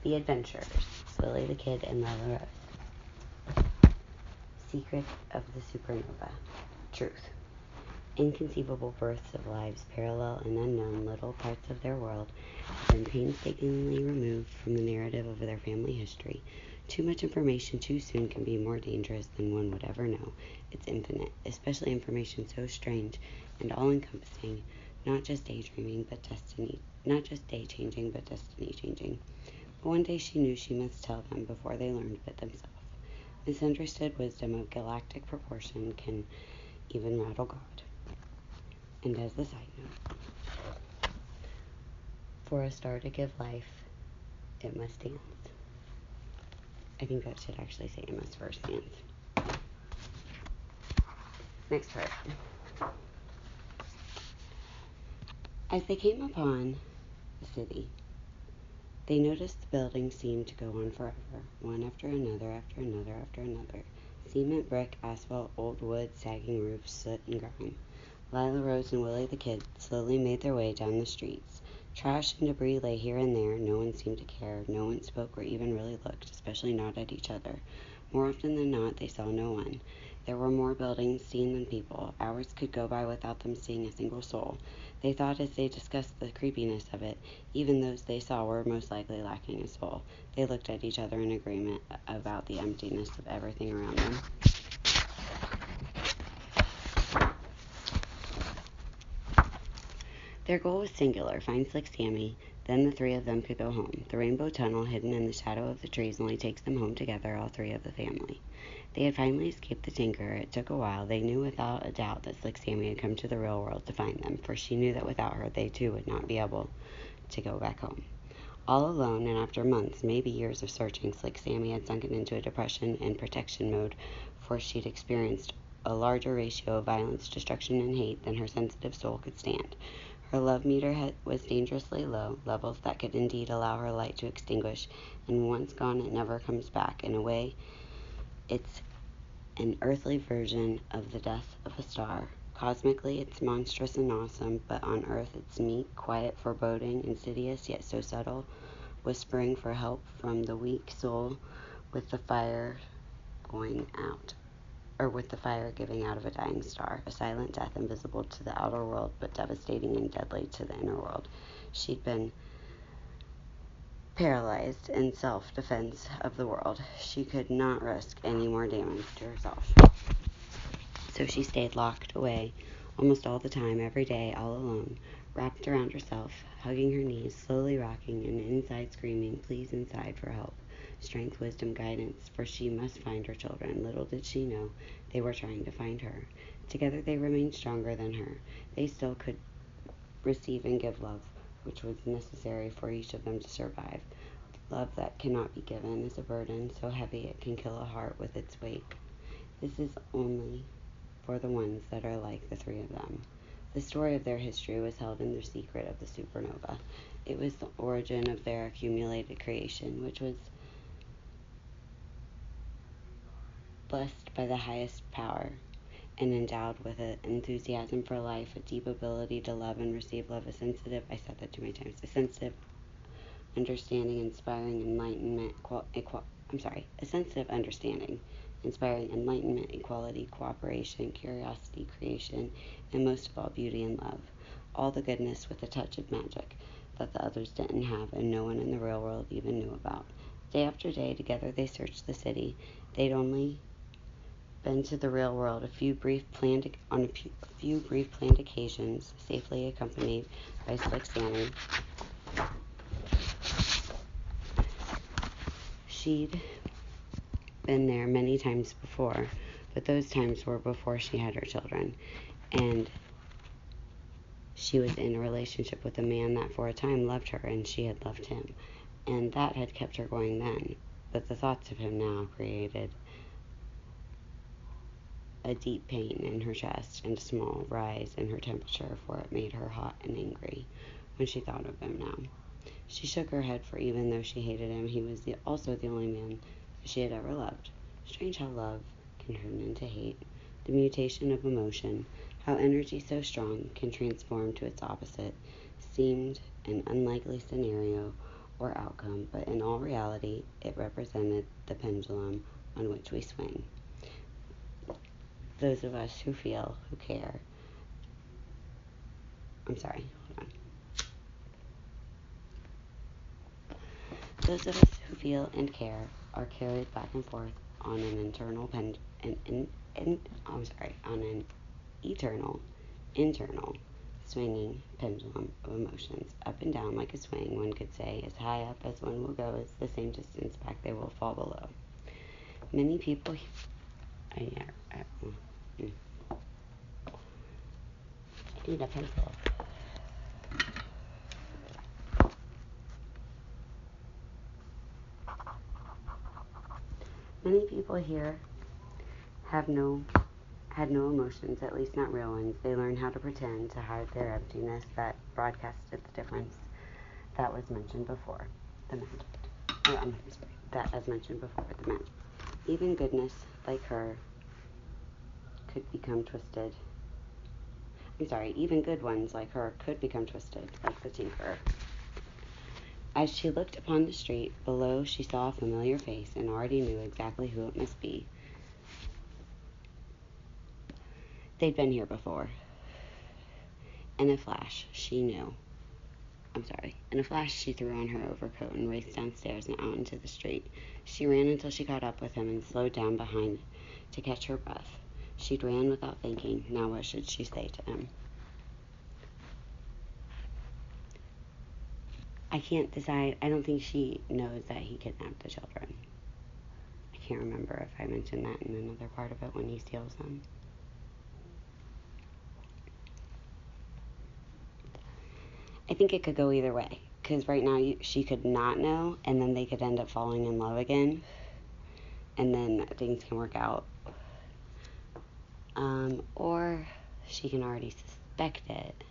The Adventurers, Lily the Kid and Lila Rose. Secret of the Supernova. Truth. Inconceivable births of lives parallel and unknown, little parts of their world have been painstakingly removed from the narrative of their family history. Too much information too soon can be more dangerous than one would ever know. It's infinite, especially information so strange and all-encompassing, not just daydreaming, but not just day-changing, but destiny-changing. But one day she knew she must tell them before they learned of it themselves. Misunderstood wisdom of galactic proportion can even rattle God. And as a side note, for a star to give life, it must dance. I think that should actually say it must first dance. Next part. As they came upon the city, they noticed the buildings seemed to go on forever, one after another, after another, after another. Cement, brick, asphalt, old wood, sagging roofs, soot, and grime. Lila Rose and Willie the Kid slowly made their way down the streets. Trash and debris lay here and there. No one seemed to care. No one spoke or even really looked, especially not at each other. More often than not, they saw no one. There were more buildings seen than people. Hours could go by without them seeing a single soul. They thought as they discussed the creepiness of it, even those they saw were most likely lacking a soul. They looked at each other in agreement about the emptiness of everything around them. Their goal was singular, find Slick Sammy, then the three of them could go home. The rainbow tunnel, hidden in the shadow of the trees, only takes them home together, all three of the family. They had finally escaped the Tinker. It took a while. They knew without a doubt that Slick Sammy had come to the real world to find them, for she knew that without her they too would not be able to go back home. All alone, and after months, maybe years of searching, Slick Sammy had sunken into a depression and protection mode, for she'd experienced a larger ratio of violence, destruction, and hate than her sensitive soul could stand. Her love meter was dangerously low, levels that could indeed allow her light to extinguish, and once gone it never comes back. In a way, it's an earthly version of the death of a star. Cosmically, it's monstrous and awesome, but on Earth it's meek, quiet, foreboding, insidious, yet so subtle, whispering for help from the weak soul with the fire giving out of a dying star, a silent death invisible to the outer world, but devastating and deadly to the inner world. She'd been paralyzed in self-defense of the world. She could not risk any more damage to herself. So she stayed locked away almost all the time, every day, all alone, wrapped around herself, hugging her knees, slowly rocking, and inside screaming, please inside for help. Strength, wisdom, guidance, for she must find her children. Little did she know they were trying to find her. Together they remained stronger than her. They still could receive and give love, which was necessary for each of them to survive. Love that cannot be given is a burden so heavy it can kill a heart with its weight. This is only for the ones that are like the three of them. The story of their history was held in the secret of the supernova. It was the origin of their accumulated creation, which was blessed by the highest power and endowed with an enthusiasm for life, a deep ability to love and receive love, a sensitive understanding, inspiring enlightenment, a sensitive understanding, inspiring enlightenment, equality, cooperation, curiosity, creation, and most of all, beauty and love. All the goodness with a touch of magic that the others didn't have and no one in the real world even knew about. Day after day, together they searched the city. They'd only been to the real world on a few brief planned occasions, safely accompanied by Slick Sammy. She'd been there many times before, but those times were before she had her children, and she was in a relationship with a man that for a time loved her, and she had loved him, and that had kept her going then. But the thoughts of him now created a deep pain in her chest and a small rise in her temperature, for it made her hot and angry when she thought of him now. She shook her head, for even though she hated him, he was also the only man she had ever loved. Strange how love can turn into hate, the mutation of emotion, how energy so strong can transform to its opposite. Seemed an unlikely scenario, or outcome, but in all reality, it represented the pendulum on which we swing. Those of us who feel, who care, hold on. Those of us who feel and care are carried back and forth on an on an eternal, internal, swinging pendulum of emotions, up and down like a swing, one could say, as high up as one will go is the same distance back they will fall below. Many people, I need a pencil. Many people here had no emotions, at least not real ones. They learn how to pretend to hide their emptiness that broadcasted the difference that was mentioned before. The men. That, as mentioned before, the men. Even goodness like her could become twisted. Even good ones like her could become twisted, like the tinkerer. As she looked upon the street below, she saw a familiar face and already knew exactly who it must be. They'd been here before. In a flash, she knew. In a flash, she threw on her overcoat and raced downstairs and out into the street. She ran until she caught up with him and slowed down behind to catch her breath. She ran without thinking. Now what should she say to him? I can't decide. I don't think she knows that he kidnapped the children. I can't remember if I mentioned that in another part of it when he steals them. I think it could go either way. Because right now she could not know, and then they could end up falling in love again. And then things can work out. Or she can already suspect it.